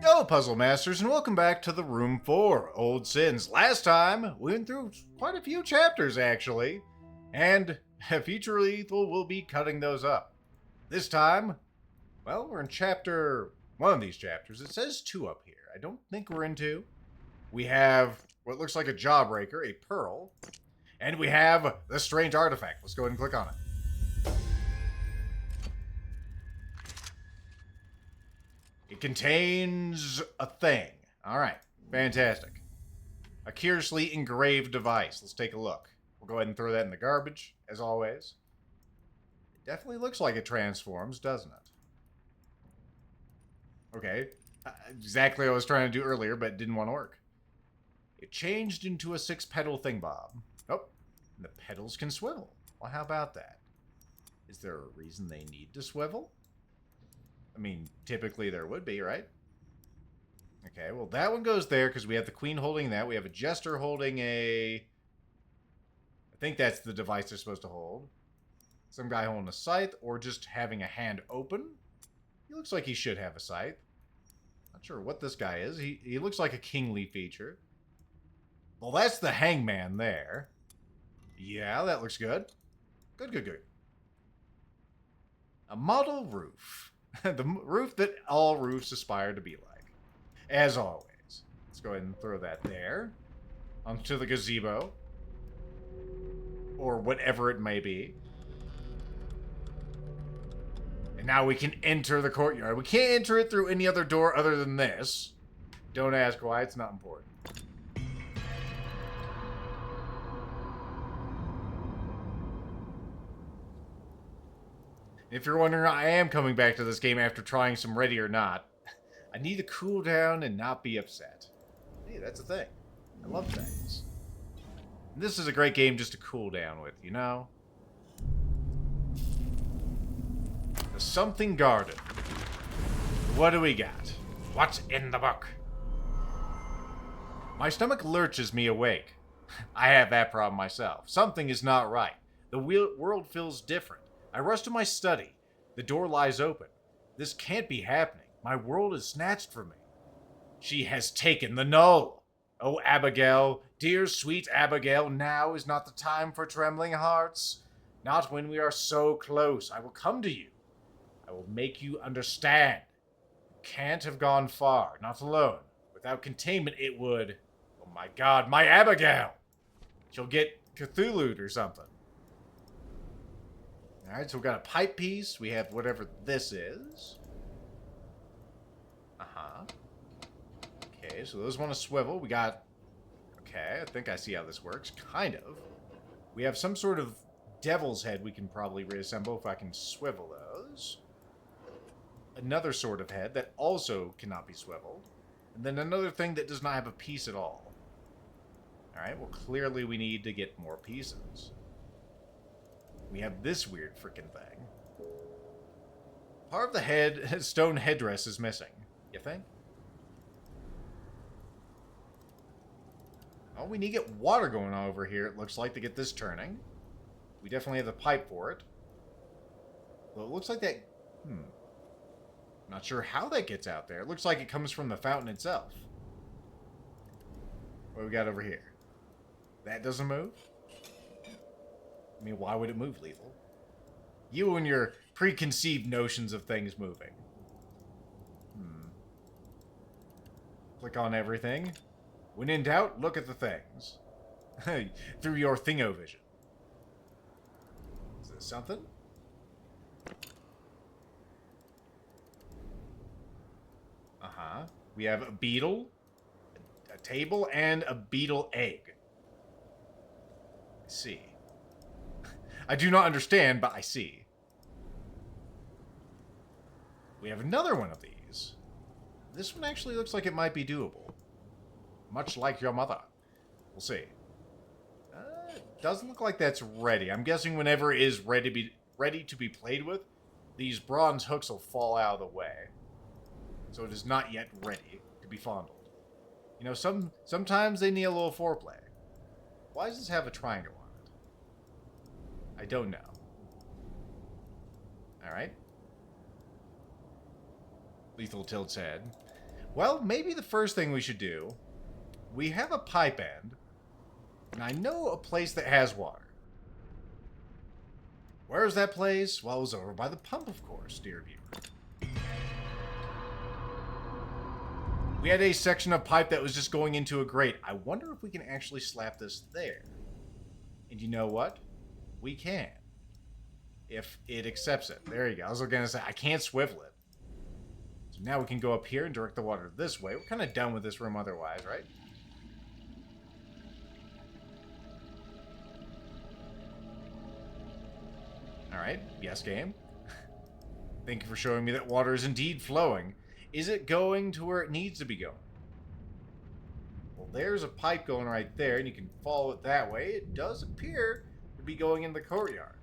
Yo, Puzzle Masters, and welcome back to the Room 4, Old Sins. Last time, we went through quite a few chapters, actually, and Future Lethal will be cutting those up. This time, well, we're in chapter... one of these chapters. It says 2 up here. I don't think we're in 2. We have what looks like a jawbreaker, a pearl, and we have the strange artifact. Let's go ahead and click on it. It contains a thing. Alright, fantastic. A curiously engraved device. Let's take a look. We'll go ahead and throw that in the garbage, as always. It definitely looks like it transforms, doesn't it? Okay. Exactly what I was trying to do earlier, but it didn't want to work. It changed into a 6-petal thingbob. Oh, and the petals can swivel. Well, how about that? Is there a reason they need to swivel? I mean, typically there would be, right? Okay, well, that one goes there because we have the queen holding that. We have a jester holding a... I think that's the device they're supposed to hold. Some guy holding a scythe or just having a hand open. He looks like he should have a scythe. Not sure what this guy is. He looks like a kingly feature. Well, that's the hangman there. Yeah, that looks good. Good. A model roof. The roof that all roofs aspire to be like. As always. Let's go ahead and throw that there. Onto the gazebo. Or whatever it may be. And now we can enter the courtyard. We can't enter it through any other door other than this. Don't ask why, it's not important. If you're wondering, I am coming back to this game after trying some Ready or Not. I need to cool down and not be upset. Hey, that's a thing. I love things. And this is a great game just to cool down with, you know? The Something Garden. What do we got? What's in the book? My stomach lurches me awake. I have that problem myself. Something is not right. The world feels different. I rush to my study. The door lies open. This can't be happening. My world is snatched from me. She has taken the null. Oh, Abigail, dear sweet Abigail, now is not the time for trembling hearts. Not when we are so close. I will come to you. I will make you understand. You can't have gone far, not alone. Without containment, it would... Oh my god, my Abigail! She'll get Cthulhu'd or something. Alright, so we've got a pipe piece. We have whatever this is. Uh-huh. Okay, so those want to swivel. We got... Okay, I think I see how this works. Kind of. We have some sort of devil's head we can probably reassemble if I can swivel those. Another sort of head that also cannot be swiveled. And then another thing that does not have a piece at all. Alright, well clearly we need to get more pieces. We have this weird freaking thing. Part of the stone headdress is missing. You think? Oh, we need to get water going on over here, it looks like, to get this turning. We definitely have the pipe for it. Well, it looks like that... Not sure how that gets out there. It looks like it comes from the fountain itself. What do we got over here? That doesn't move? I mean, why would it move, Lethal? You and your preconceived notions of things moving. Click on everything. When in doubt, look at the things. Through your thingo-vision. Is this something? Uh-huh. We have a beetle, a table, and a beetle egg. I see. I do not understand, but I see. We have another one of these. This one actually looks like it might be doable. Much like your mother. We'll see. It doesn't look like that's ready. I'm guessing whenever it is ready to be played with, these bronze hooks will fall out of the way. So it is not yet ready to be fondled. You know, sometimes they need a little foreplay. Why does this have a triangle on it? I don't know. Alright. Lethal tilts head. Well, maybe the first thing we should do, we have a pipe end, and I know a place that has water. Where's that place? Well, it was over by the pump, of course, dear viewer. We had a section of pipe that was just going into a grate. I wonder if we can actually slap this there. And you know what? We can. If it accepts it. There you go. I was going to say, I can't swivel it. So now we can go up here and direct the water this way. We're kind of done with this room otherwise, right? Alright, yes game. Thank you for showing me that water is indeed flowing. Is it going to where it needs to be going? Well, there's a pipe going right there, and you can follow it that way. It does appear to be going in the courtyard.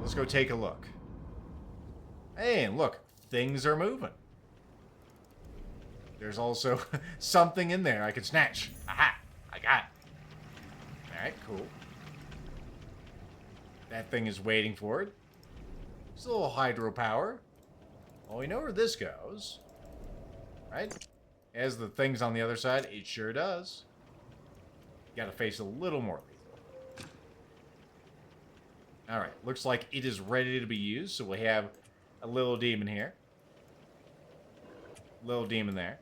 Let's go take a look. Hey, and look, things are moving. There's also something in there I can snatch. Aha! I got it. Alright, cool. That thing is waiting for it. It's a little hydropower. Well, we know where this goes. Right? As the things on the other side, it sure does. You gotta face a little more lethal. Alright, looks like it is ready to be used. So we have a little demon here. Little demon there.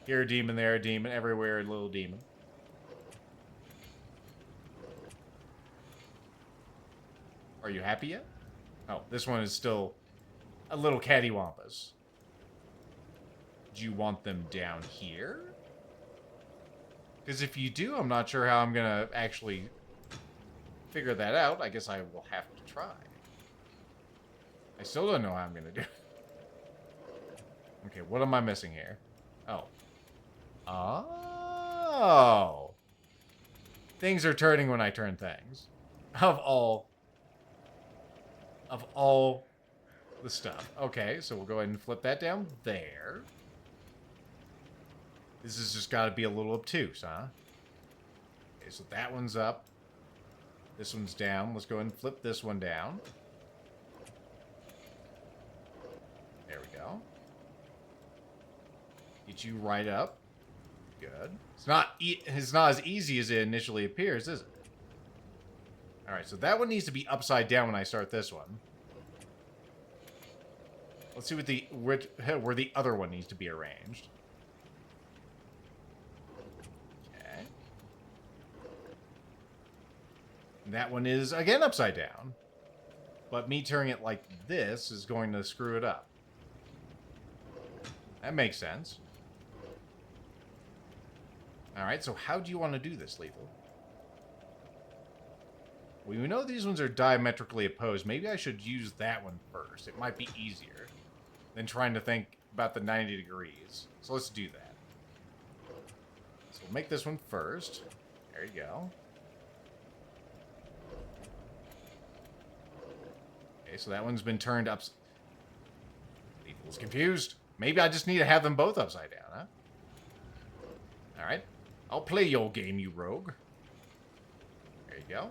Here a demon, there a demon. Everywhere a little demon. Are you happy yet? Oh, this one is still a little cattywampus. Do you want them down here? Because if you do, I'm not sure how I'm going to actually figure that out. I guess I will have to try. I still don't know how I'm going to do it. Okay, what am I missing here? Oh. Oh. Things are turning when I turn things. Of all the stuff. Okay, so we'll go ahead and flip that down there. This has just got to be a little obtuse, huh? Okay, so that one's up. This one's down. Let's go ahead and flip this one down. There we go. Get you right up. Good. It's not as easy as it initially appears, is it? Alright, so that one needs to be upside down when I start this one. Let's see what where the other one needs to be arranged. Okay. That one is, again, upside down. But me turning it like this is going to screw it up. That makes sense. Alright, so how do you want to do this, Lethal? Well, we know these ones are diametrically opposed. Maybe I should use that one first. It might be easier than trying to think about the 90 degrees. So let's do that. So we'll make this one first. There you go. Okay, so that one's been turned up. Lethal's confused. Maybe I just need to have them both upside down, huh? Alright. I'll play your game, you rogue. There you go.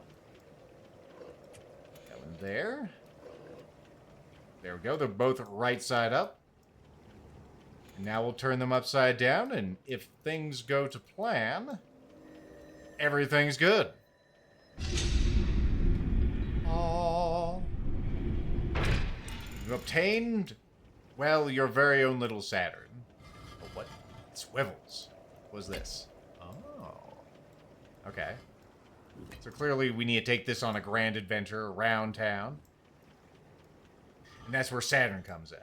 That one there. There we go. They're both right side up. And now we'll turn them upside down, and if things go to plan, everything's good. Aww. You've obtained, well, your very own little Saturn. But what swivels was this? Oh. Okay. So clearly we need to take this on a grand adventure around town. And that's where Saturn comes in.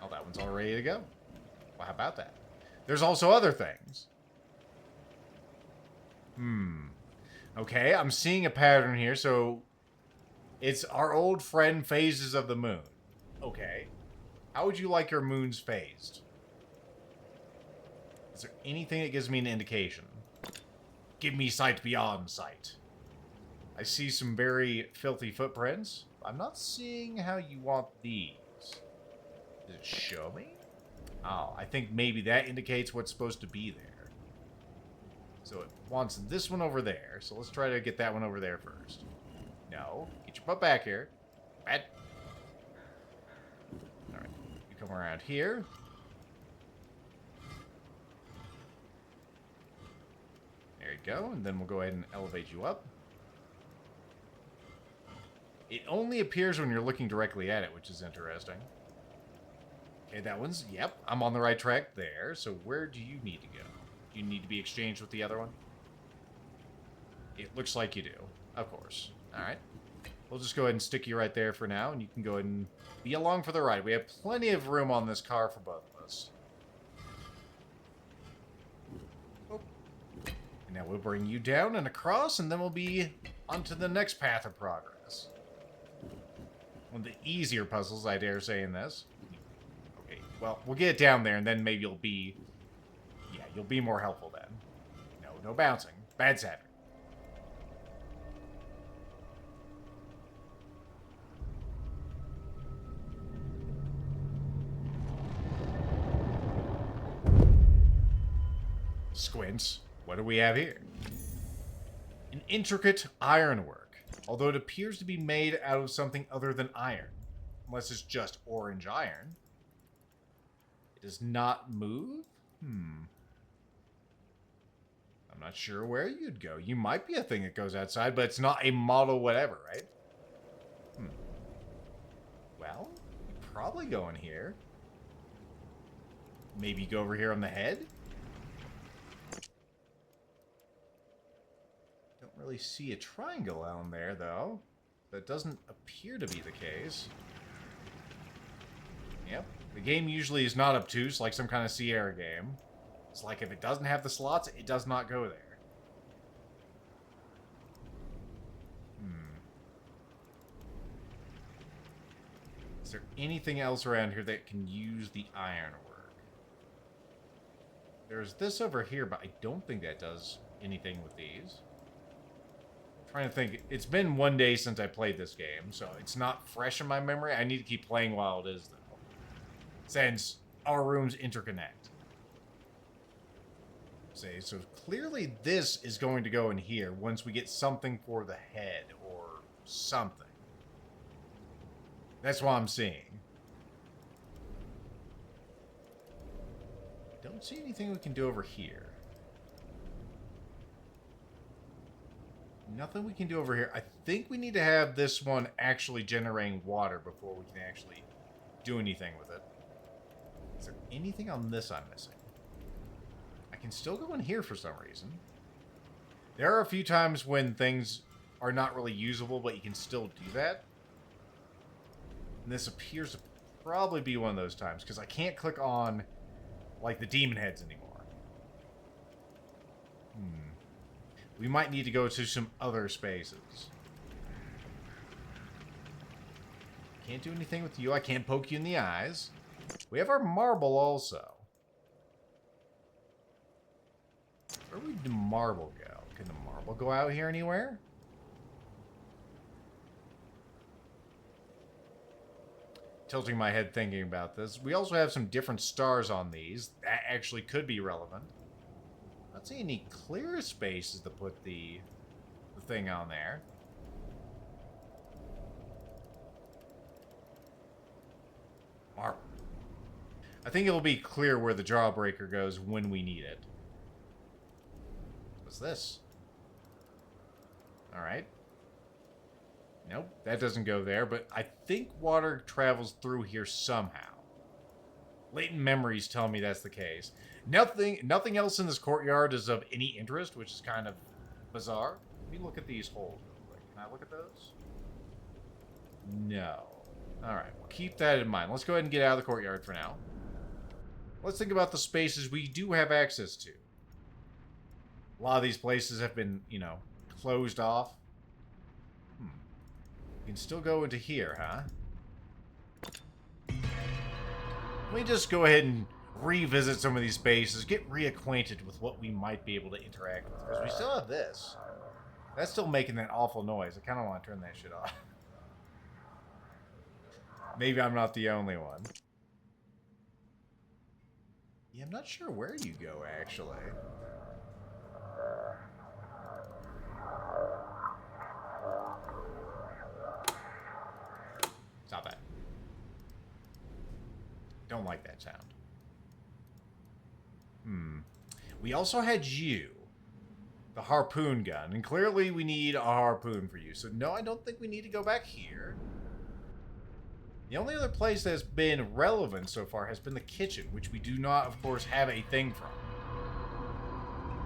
Oh, that one's all ready to go. Well, how about that? There's also other things. Okay, I'm seeing a pattern here, so it's our old friend phases of the moon. Okay. How would you like your moons phased? Is there anything that gives me an indication? Give me sight beyond sight. I see some very filthy footprints. I'm not seeing how you want these. Does it show me? Oh, I think maybe that indicates what's supposed to be there. So it wants this one over there. So let's try to get that one over there first. No. Get your butt back here. Bad. Alright. You come around here. There you go. And then we'll go ahead and elevate you up. It only appears when you're looking directly at it, which is interesting. Okay, that one's... Yep, I'm on the right track there. So where do you need to go? Do you need to be exchanged with the other one? It looks like you do. Of course. Alright. We'll just go ahead and stick you right there for now, and you can go ahead and be along for the ride. We have plenty of room on this car for both of us. Oh. And now we'll bring you down and across, and then we'll be onto the next path of progress. One of the easier puzzles, I dare say, in this. Okay, well, we'll get it down there, and then maybe you'll be... Yeah, you'll be more helpful then. No bouncing. Bad Saturn. Squints. What do we have here? An intricate ironwork. Although it appears to be made out of something other than iron. Unless it's just orange iron. It does not move? I'm not sure where you'd go. You might be a thing that goes outside, but it's not a model whatever, right? Well, you probably go in here. Maybe go over here on the head? Really see a triangle down there, though. That doesn't appear to be the case. Yep. The game usually is not obtuse, like some kind of Sierra game. It's like if it doesn't have the slots, it does not go there. Is there anything else around here that can use the ironwork? There's this over here, but I don't think that does anything with these. Trying to think. It's been one day since I played this game, so it's not fresh in my memory. I need to keep playing while it is, though. Since our rooms interconnect. Say, so clearly this is going to go in here once we get something for the head or something. That's what I'm seeing. Don't see anything we can do over here. Nothing we can do over here. I think we need to have this one actually generating water before we can actually do anything with it. Is there anything on this I'm missing? I can still go in here for some reason. There are a few times when things are not really usable, but you can still do that. And this appears to probably be one of those times, because I can't click on, like, the demon heads anymore. We might need to go to some other spaces. Can't do anything with you. I can't poke you in the eyes. We have our marble also. Where would the marble go? Can the marble go out here anywhere? Tilting my head thinking about this. We also have some different stars on these. That actually could be relevant. Not seeing any clear spaces to put the thing on there. Marble. I think it'll be clear where the jawbreaker goes when we need it. What's this? Alright. Nope, that doesn't go there, but I think water travels through here somehow. Latent memories tell me that's the case. Nothing else in this courtyard is of any interest, which is kind of bizarre. Let me look at these holes real quick. Can I look at those? No. Alright, well, keep that in mind. Let's go ahead and get out of the courtyard for now. Let's think about the spaces we do have access to. A lot of these places have been, you know, closed off. We can still go into here, huh? Let me just go ahead and revisit some of these spaces, get reacquainted with what we might be able to interact with. Because we still have this. That's still making that awful noise. I kind of want to turn that shit off. Maybe I'm not the only one. Yeah, I'm not sure where you go, actually. Don't like that sound. We also had you. The harpoon gun. And clearly we need a harpoon for you. So no, I don't think we need to go back here. The only other place that's been relevant so far has been the kitchen, which we do not, of course, have a thing from.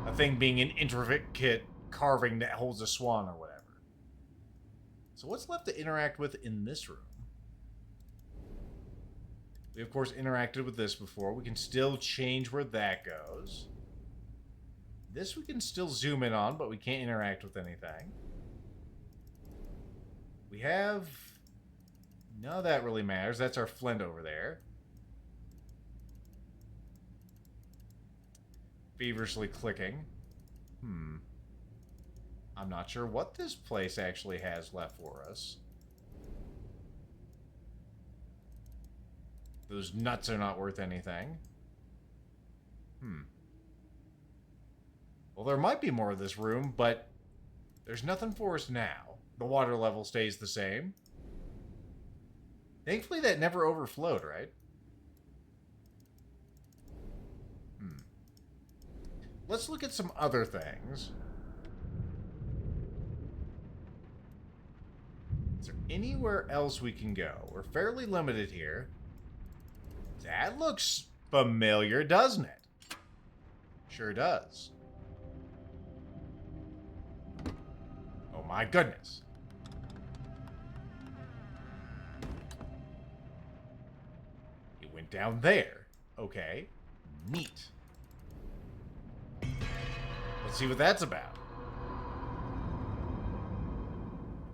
A thing being an intricate carving that holds a swan or whatever. So what's left to interact with in this room? We, of course, interacted with this before. We can still change where that goes. This we can still zoom in on, but we can't interact with anything. We have... None of that really matters. That's our flint over there. Feverishly clicking. I'm not sure what this place actually has left for us. Those nuts are not worth anything. Well, there might be more of this room, but there's nothing for us now. The water level stays the same. Thankfully, that never overflowed, right? Let's look at some other things. Is there anywhere else we can go? We're fairly limited here. That looks familiar, doesn't it? Sure does. Oh my goodness. It went down there. Okay. Neat. Let's see what that's about.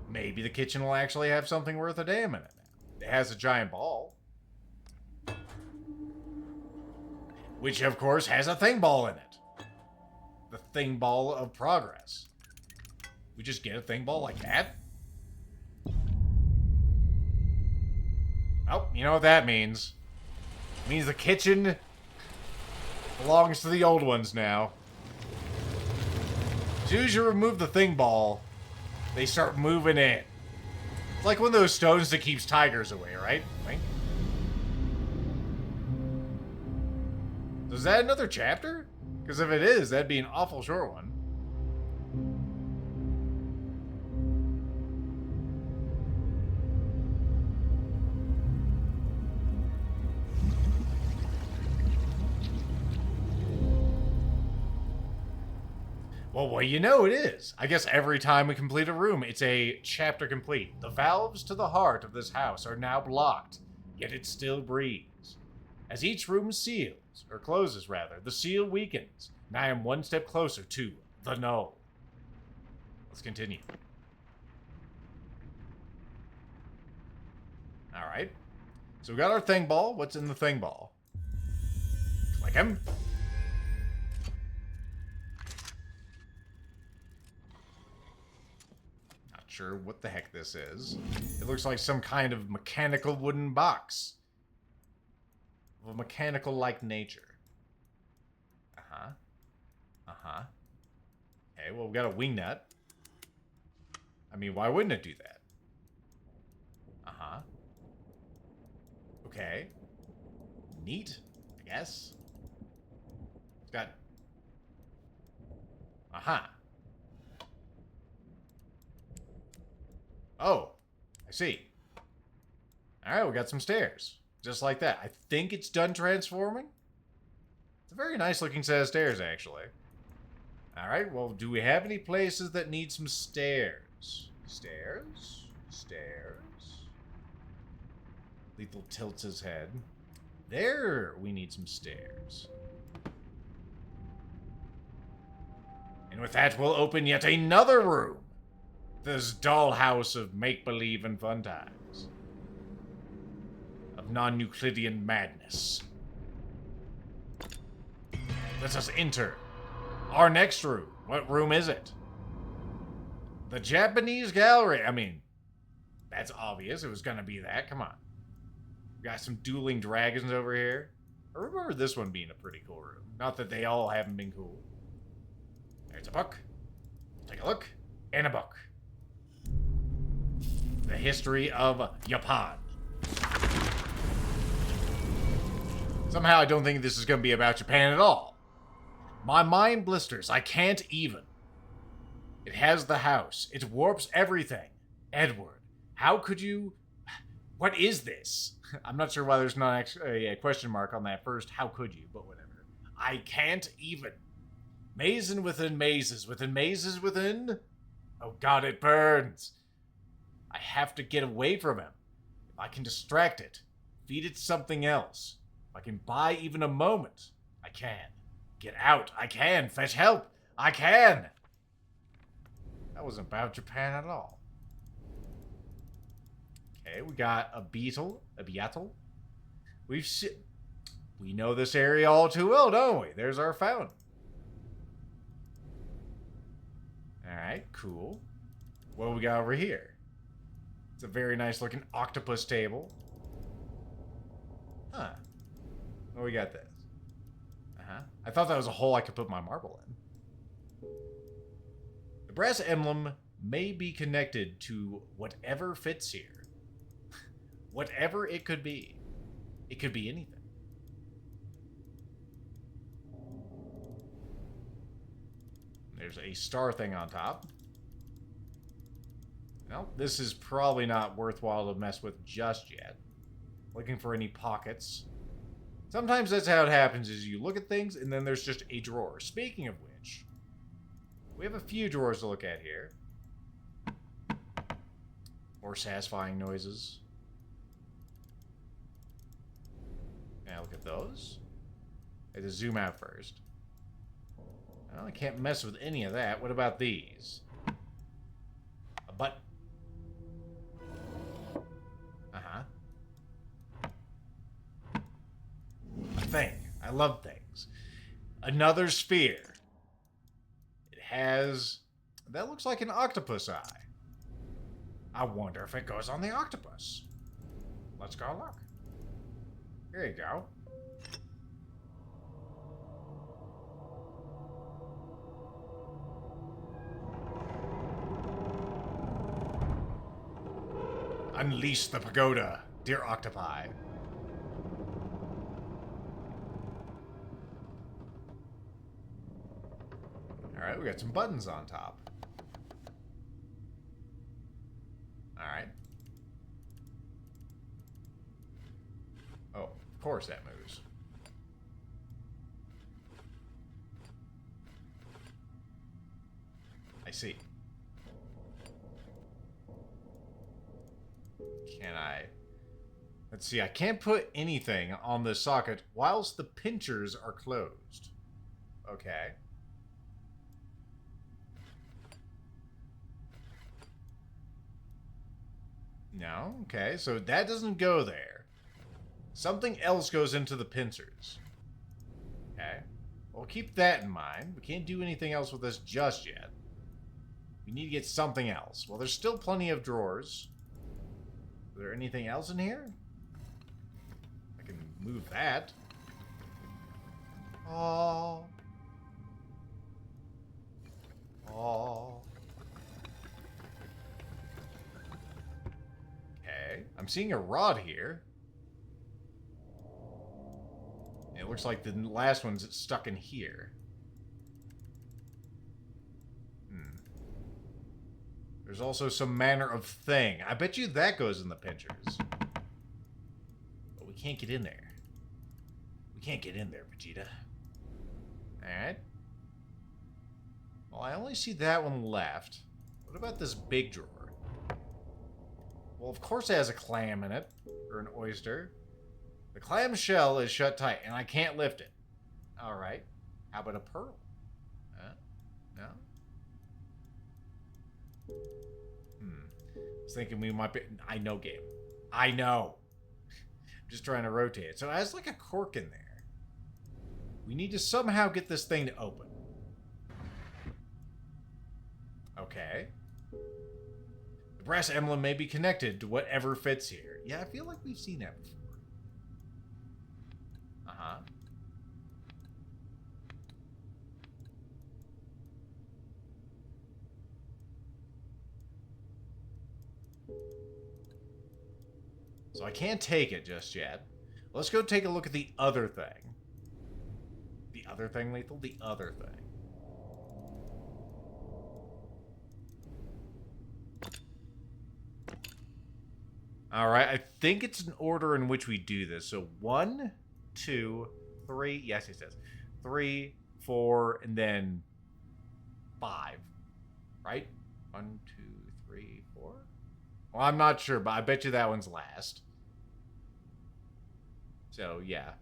Maybe the kitchen will actually have something worth a damn in it now. It has a giant ball. Which, of course, has a thing ball in it. The thing ball of progress. We just get a thing ball like that? Oh, you know what that means. It means the kitchen belongs to the old ones now. As soon as you remove the thing ball, they start moving in. It's like one of those stones that keeps tigers away, right? Right? So is that another chapter? Because if it is, that'd be an awful short one. Well, you know it is. I guess every time we complete a room, it's a chapter complete. The valves to the heart of this house are now blocked, yet it still breathes. As each room seals, or closes rather, the seal weakens, and I am one step closer to the null. Let's continue. Alright. So we got our thing ball. What's in the thing ball? Click him. Sure what the heck this is. It looks like some kind of mechanical wooden box. Of a mechanical-like nature. Okay, well, we've got a wing nut. I mean, why wouldn't it do that? Okay. Neat, I guess. It's got... Oh, I see. Alright, we got some stairs. Just like that. I think it's done transforming. It's a very nice looking set of stairs, actually. Alright, well, do we have any places that need some stairs? Stairs? Stairs? Lethal tilts his head. There, we need some stairs. And with that, we'll open yet another room. This dollhouse of make-believe and fun times. Of non-Euclidean madness. Let us enter our next room. What room is it? The Japanese gallery. I mean, that's obvious. It was gonna be that. Come on. We got some dueling dragons over here. I remember this one being a pretty cool room. Not that they all haven't been cool. There's a book. Take a look. And a book. The history of Japan. Somehow I don't think this is going to be about Japan at all. My mind blisters. I can't even. It has the house. It warps everything. Edward, how could you... What is this? I'm not sure why there's not actually a question mark on that first. How could you? But whatever. I can't even. Mason within mazes. Within mazes within... Oh god, it burns. I have to get away from him. If I can distract it, feed it something else. If I can buy even a moment, I can. Get out. I can. Fetch help. I can. That wasn't about Japan at all. Okay, we got a beetle. A beetle. We know this area all too well, don't we? There's our fountain. Alright, cool. What do we got over here? It's a very nice looking octopus table. Huh. What we got this? I thought that was a hole I could put my marble in. The brass emblem may be connected to whatever fits here. Whatever it could be. It could be anything. There's a star thing on top. Well, this is probably not worthwhile to mess with just yet. Looking for any pockets. Sometimes that's how it happens, is you look at things and then there's just a drawer. Speaking of which, we have a few drawers to look at here. More satisfying noises. Now look at those. I have to zoom out first. Well, I can't mess with any of that. What about these? A button. A thing. I love things. Another sphere. It has... That looks like an octopus eye. I wonder if it goes on the octopus. Let's go look. Here you go. Unleash the pagoda, dear octopi. Alright, we got some buttons on top. Alright. Oh, of course that moves. I see. Can I... Let's see, I can't put anything on the socket whilst the pinchers are closed. Okay. No? Okay, so that doesn't go there. Something else goes into the pincers. Okay. Well, keep that in mind. We can't do anything else with this just yet. We need to get something else. Well, there's still plenty of drawers. Is there anything else in here? I can move that. Oh. Oh. Okay. I'm seeing a rod here. It looks like the last one's stuck in here. There's also some manner of thing. I bet you that goes in the pinchers. But we can't get in there. We can't get in there, Vegeta. Alright. Well, I only see that one left. What about this big drawer? Well, of course it has a clam in it. Or an oyster. The clam shell is shut tight, and I can't lift it. Alright. How about a pearl? No? I was thinking we might be... I know, game. I know. I'm just trying to rotate it. So it has like a cork in there. We need to somehow get this thing to open. Okay. The brass emblem may be connected to whatever fits here. Yeah, I feel like we've seen that before. Uh-huh. So I can't take it just yet. Let's go take a look at the other thing. The other thing, Lethal? The other thing. Alright, I think it's an order in which we do this. So 1, 2, 3. Yes, it says 3, 4, and then 5. Right? 1, 2, 3, 4. Well, I'm not sure, but I bet you that one's last. So, yeah.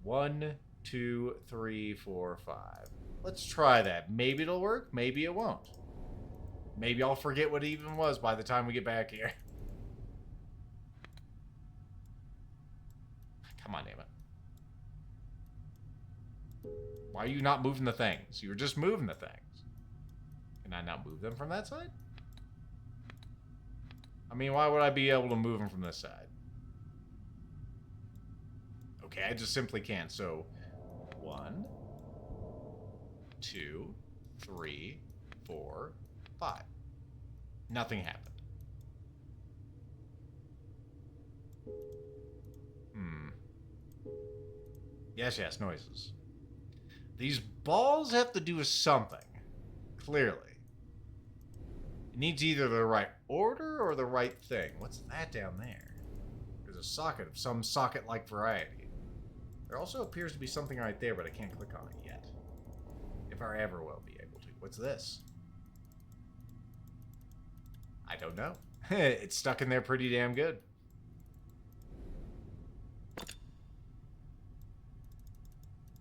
1, 2, 3, 4, 5. Let's try that. Maybe it'll work. Maybe it won't. Maybe I'll forget what it even was by the time we get back here. Come on, damn it. Why are you not moving the things? You were just moving the things. Can I not move them from that side? I mean, why would I be able to move them from this side? Okay, I just simply can't. So, 1, 2, 3, 4, 5. Nothing happened. Yes, noises. These balls have to do with something. Clearly. It needs either the right order or the right thing. What's that down there? There's a socket of some socket-like variety. There also appears to be something right there, but I can't click on it yet. If I ever will be able to. What's this? I don't know. It's stuck in there pretty damn good.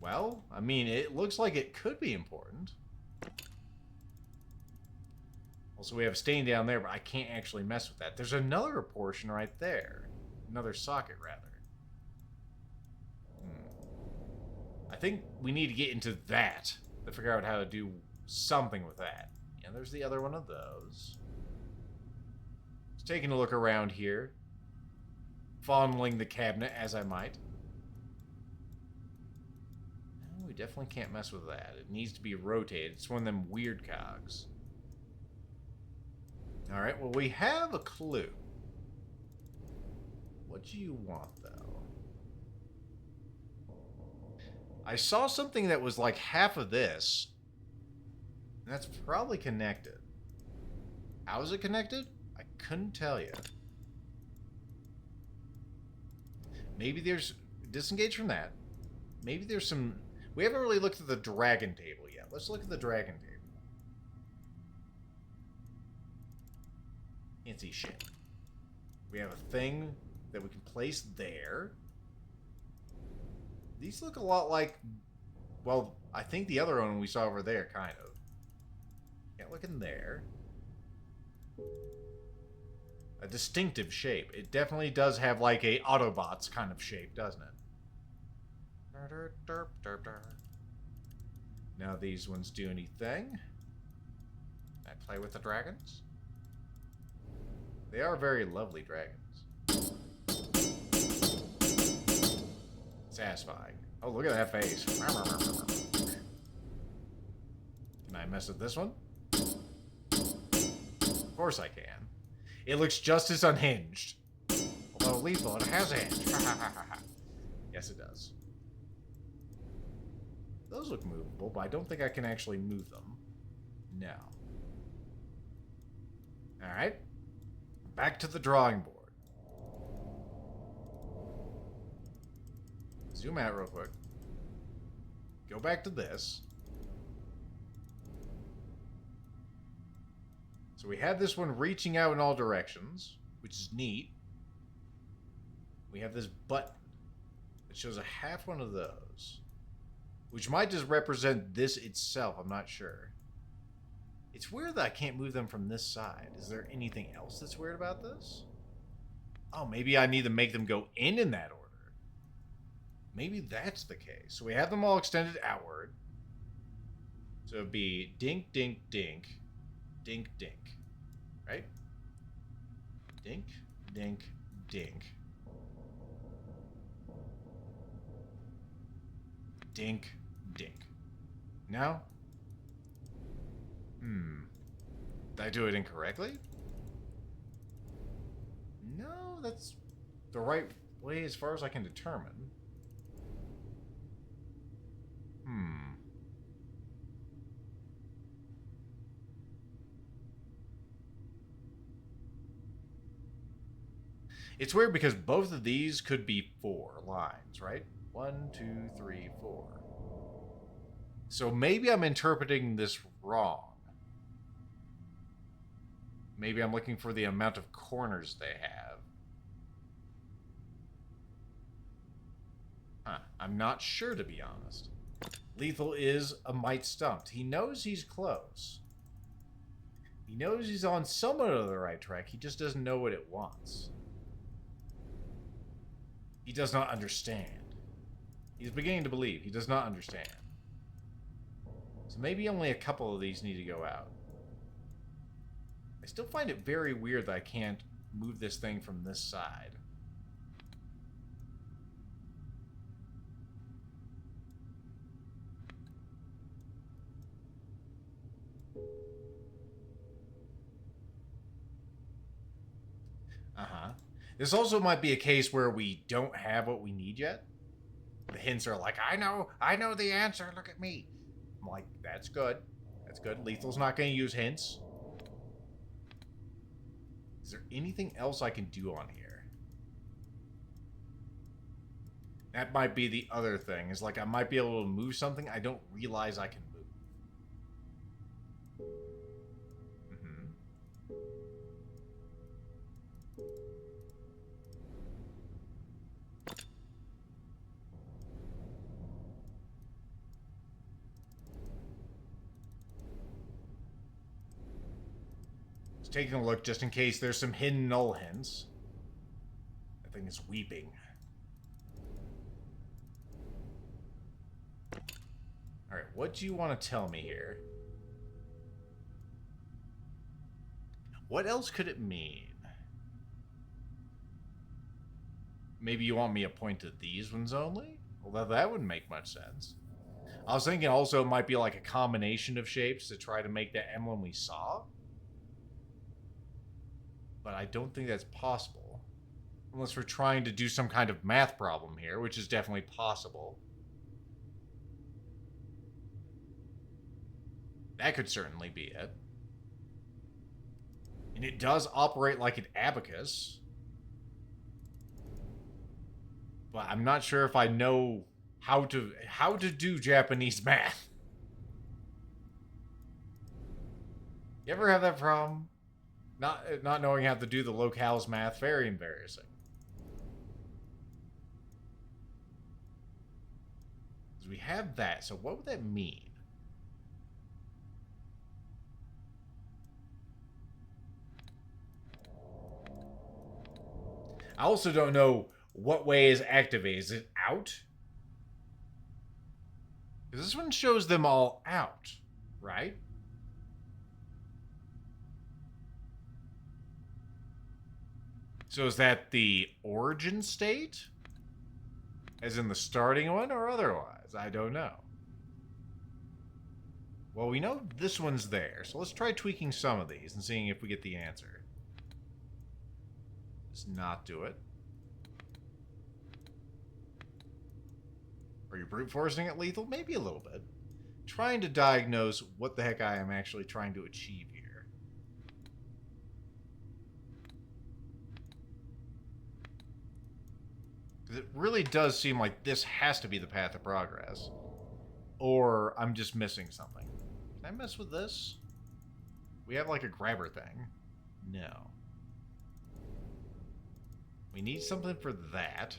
Well, I mean, it looks like it could be important. Also, we have a stain down there, but I can't actually mess with that. There's another portion right there. Another socket, rather. I think we need to get into that to figure out how to do something with that. Yeah, there's the other one of those. Just taking a look around here. Fondling the cabinet as I might. We definitely can't mess with that. It needs to be rotated. It's one of them weird cogs. Alright, well, we have a clue. What do you want, though? I saw something that was like half of this. And that's probably connected. How is it connected? I couldn't tell you. Maybe there's... Disengage from that. Maybe there's some... We haven't really looked at the dragon table yet. Let's look at the dragon table. Can't see shit. We have a thing that we can place there. These look a lot like... Well, I think the other one we saw over there, kind of. Can't look in there. A distinctive shape. It definitely does have like a Autobots kind of shape, doesn't it? Now these ones do anything. I play with the dragons. They are very lovely dragons. Satisfying. Oh, look at that face. Can I mess with this one? Of course I can. It looks just as unhinged. Although lethal, it has a hinge. Yes, it does. Those look movable, but I don't think I can actually move them. No. Alright. Back to the drawing board. Zoom out real quick. Go back to this. So we have this one reaching out in all directions, which is neat. We have this button that shows a half one of those. Which might just represent this itself, I'm not sure. It's weird that I can't move them from this side. Is there anything else that's weird about this? Oh, maybe I need to make them go in that order. Maybe that's the case. So we have them all extended outward. So it'd be dink, dink, dink, dink, dink. Right? Dink, dink, dink. Dink, dink. No? Did I do it incorrectly? No, that's the right way as far as I can determine. It's weird because both of these could be 4 lines, right? 1, 2, 3, 4. So maybe I'm interpreting this wrong. Maybe I'm looking for the amount of corners they have. I'm not sure, to be honest. Lethal is a mite stumped. He knows he's close. He knows he's on somewhat of the right track. He just doesn't know what it wants. He does not understand. He's beginning to believe. He does not understand. So maybe only a couple of these need to go out. I still find it very weird that I can't move this thing from this side. This also might be a case where we don't have what we need yet. The hints are like, I know the answer, look at me. I'm like, that's good. That's good. Lethal's not going to use hints. Is there anything else I can do on here? That might be the other thing. Is like I might be able to move something I don't realize I can move. Taking a look just in case there's some hidden null hints. That thing is weeping. Alright, what do you want to tell me here? What else could it mean? Maybe you want me to point to these ones only? Well, that wouldn't make much sense. I was thinking also it might be like a combination of shapes to try to make that emblem we saw. But I don't think that's possible. Unless we're trying to do some kind of math problem here, which is definitely possible. That could certainly be it. And it does operate like an abacus. But I'm not sure if I know how to do Japanese math. You ever have that problem? Not knowing how to do the locales math, very embarrassing. Because we have that, so what would that mean? I also don't know what way is activated. Is it out? Because this one shows them all out, right? So is that the origin state? As in the starting one or otherwise? I don't know. Well, we know this one's there, so let's try tweaking some of these and seeing if we get the answer. Let's not do it. Are you brute forcing it, Lethal? Maybe a little bit. Trying to diagnose what the heck I am actually trying to achieve here. It really does seem like this has to be the path of progress. Or I'm just missing something. Can I mess with this? We have like a grabber thing. No. We need something for that.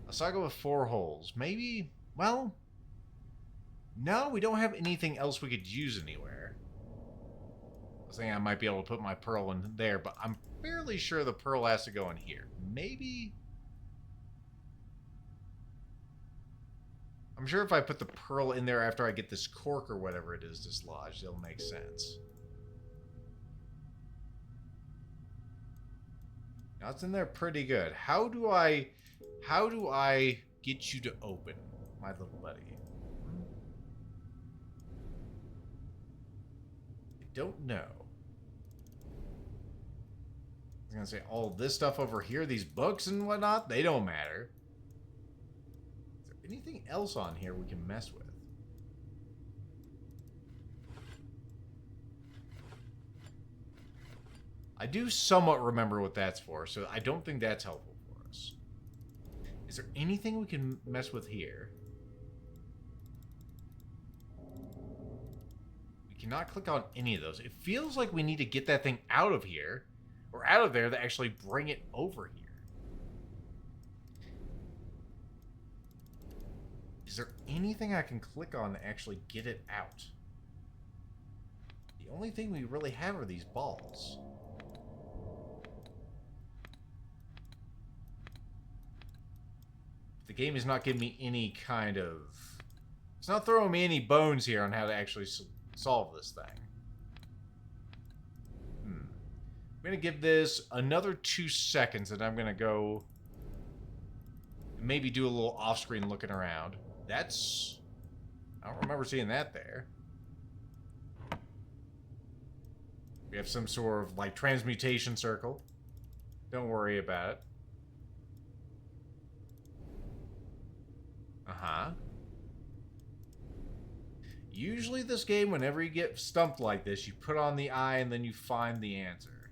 A saga with 4 holes. Maybe, well... No, we don't have anything else we could use anywhere. I was thinking I might be able to put my pearl in there, but I'm fairly sure the pearl has to go in here. Maybe... I'm sure if I put the pearl in there after I get this cork or whatever it is dislodged, it'll make sense. Now it's in there pretty good. How do I get you to open, my little buddy? I don't know. was gonna say, all this stuff over here, these books and whatnot, they don't matter. Is there anything else on here we can mess with? I do somewhat remember what that's for, so I don't think that's helpful for us. Is there anything we can mess with here? We cannot click on any of those. It feels like we need to get that thing out of here, or out of there, to actually bring it over here. Is there anything I can click on to actually get it out? The only thing we really have are these balls. The game is not giving me any kind of... It's not throwing me any bones here on how to actually solve this thing. I'm going to give this another 2 seconds, and I'm going to go... maybe do a little off-screen looking around. That's... I don't remember seeing that there. We have some sort of, like, transmutation circle. Don't worry about it. Uh-huh. Usually this game, whenever you get stumped like this, you put on the eye and then you find the answer.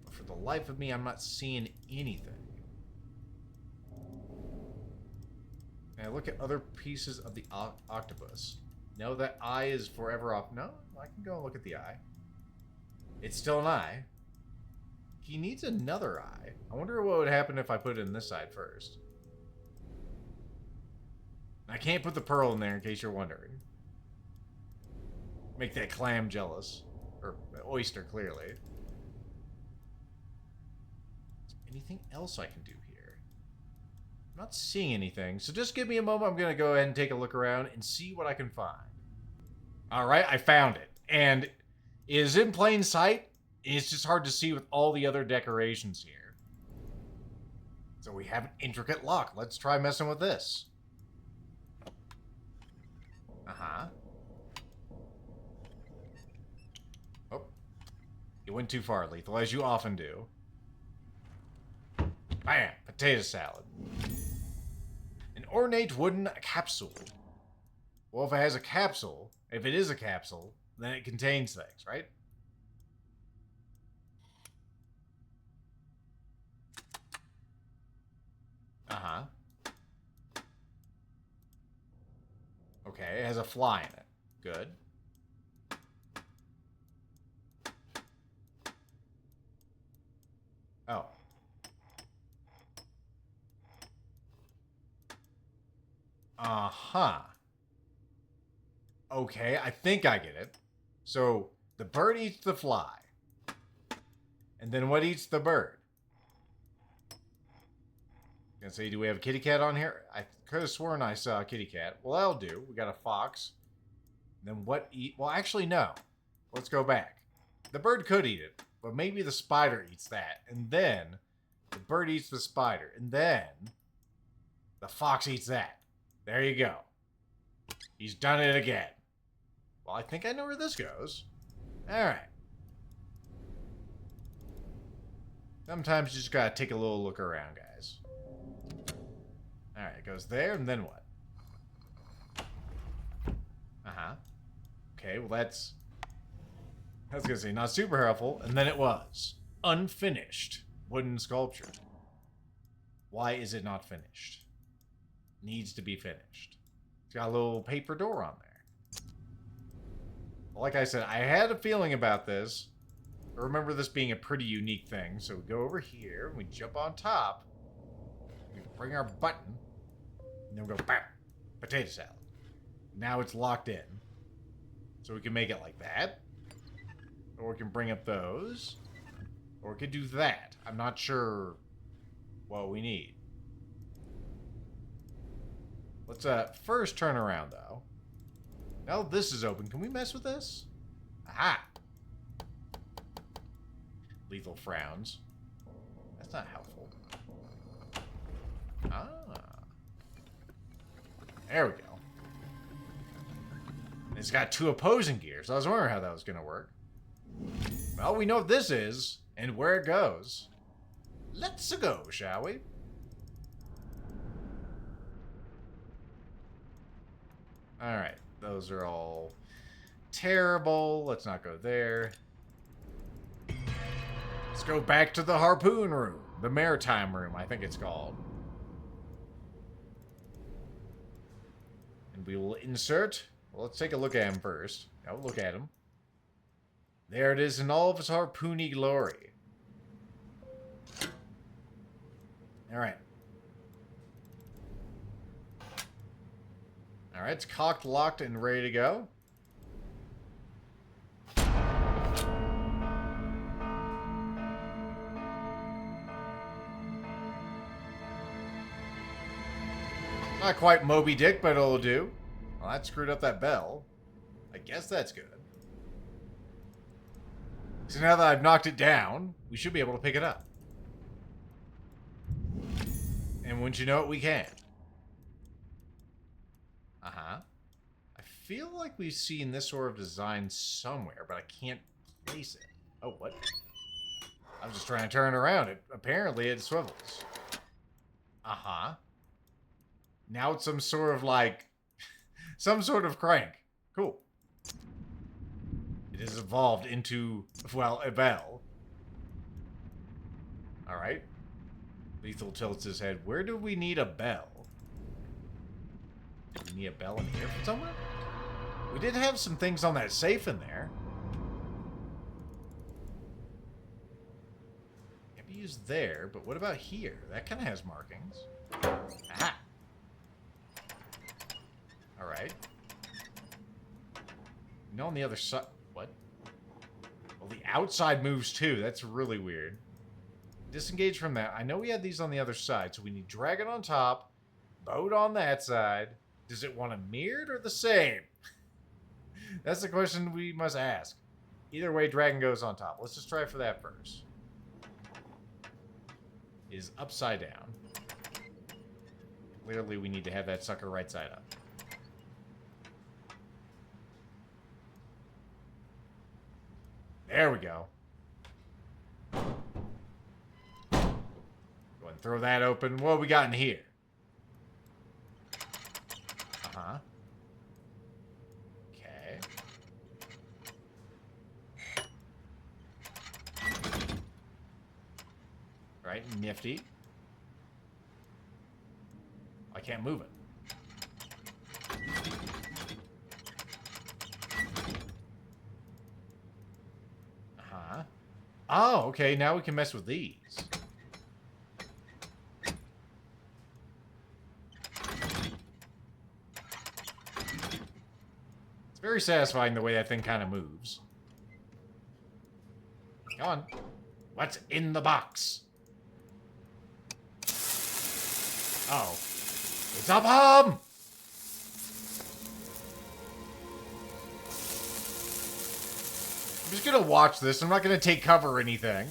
But for the life of me, I'm not seeing anything. Now look at other pieces of the octopus. No, that eye is forever off. No, I can go and look at the eye. It's still an eye. He needs another eye. I wonder what would happen if I put it in this side first. I can't put the pearl in there in case you're wondering. Make that clam jealous. Or oyster, clearly. Is there anything else I can do here? I'm not seeing anything, so just give me a moment. I'm going to go ahead and take a look around and see what I can find. Alright, I found it. And it is in plain sight. It's just hard to see with all the other decorations here. So we have an intricate lock. Let's try messing with this. Uh-huh. Oh. You went too far, Lethal, as you often do. Bam! Potato salad. An ornate wooden capsule. Well, if it has a capsule, if it is a capsule, then it contains things, right? Uh-huh. Okay, it has a fly in it. Good. Oh. Uh-huh. Okay, I think I get it. So, the bird eats the fly. And then what eats the bird? Gonna say, do we have a kitty cat on here? I could have sworn I saw a kitty cat. Well, that'll do. We got a fox. Then what eat? Well, actually, no. Let's go back. The bird could eat it, but maybe the spider eats that. And then the bird eats the spider. And then the fox eats that. There you go. He's done it again. Well, I think I know where this goes. Alright. Sometimes you just gotta take a little look around, guys. Alright, it goes there, and then what? Uh-huh. Okay, well that's... I was gonna say, not super helpful, and then it was. Unfinished wooden sculpture. Why is it not finished? Needs to be finished. It's got a little paper door on there. Like I said, I had a feeling about this. I remember this being a pretty unique thing. So we go over here, we jump on top, we bring our button, and then we go bam, potato salad. Now it's locked in. So we can make it like that. Or we can bring up those. Or we could do that. I'm not sure what we need. Let's first turn around, though. Now this is open. Can we mess with this? Aha! Lethal frowns. That's not helpful. Ah. There we go. It's got two opposing gears. I was wondering how that was going to work. Well, we know what this is and where it goes. Let's go, shall we? Alright, those are all terrible. Let's not go there. Let's go back to the harpoon room. The Maritime room, I think it's called. And we will insert... Well, let's take a look at him first. Oh, look at him. There it is in all of its harpoony glory. Alright. Alright, it's cocked, locked, and ready to go. Not quite Moby Dick, but it'll do. Well, that screwed up that bell. I guess that's good. So now that I've knocked it down, we should be able to pick it up. And wouldn't you know it, we can. Uh-huh. I feel like we've seen this sort of design somewhere, but I can't place it. Oh, what? I was just trying to turn around. Apparently it swivels. Uh-huh. Now it's some sort of, like... some sort of crank. Cool. It has evolved into, well, a bell. Alright. Lethal tilts his head. Where do we need a bell? Do we need a bell in here for somewhere? We did have some things on that safe in there. Can't be used there, but what about here? That kind of has markings. Aha! Alright. No, on the other side... What? Well, the outside moves too. That's really weird. Disengage from that. I know we had these on the other side, so we need dragon on top, boat on that side. Does it want a mirrored or the same? That's the question we must ask. Either way, dragon goes on top. Let's just try for that first. It is upside down. Clearly, we need to have that sucker right side up. There we go. Go ahead and throw that open. What we got in here? Uh-huh. Okay. Right, nifty. I can't move it. Uh-huh. Oh, okay, now we can mess with these. It's very satisfying the way that thing kind of moves. Come on. What's in the box? Oh. It's a bomb! I'm just gonna watch this. I'm not gonna take cover or anything.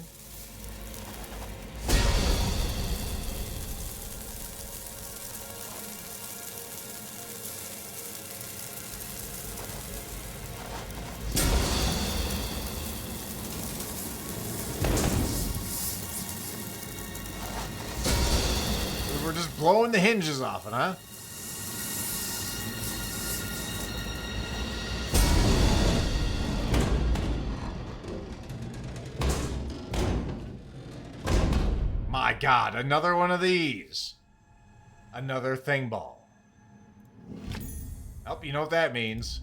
We're just blowing the hinges off it, huh? My God, another one of these. Another thing ball. Oh, you know what that means.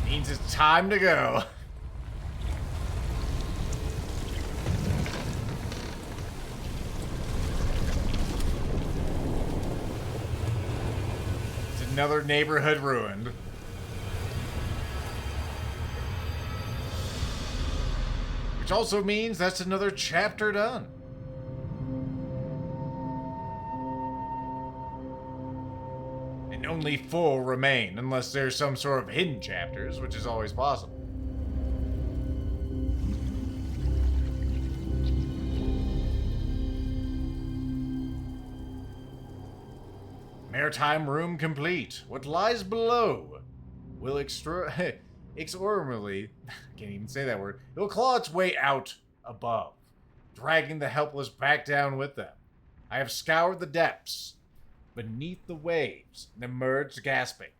Means it's time to go. It's another neighborhood ruined. Which also means that's another chapter done. And only 4 remain, unless there's some sort of hidden chapters, which is always possible. Maritime room complete. What lies below? will exorbiently, can't even say that word, it will claw its way out above, dragging the helpless back down with them. I have scoured the depths beneath the waves and emerged gasping.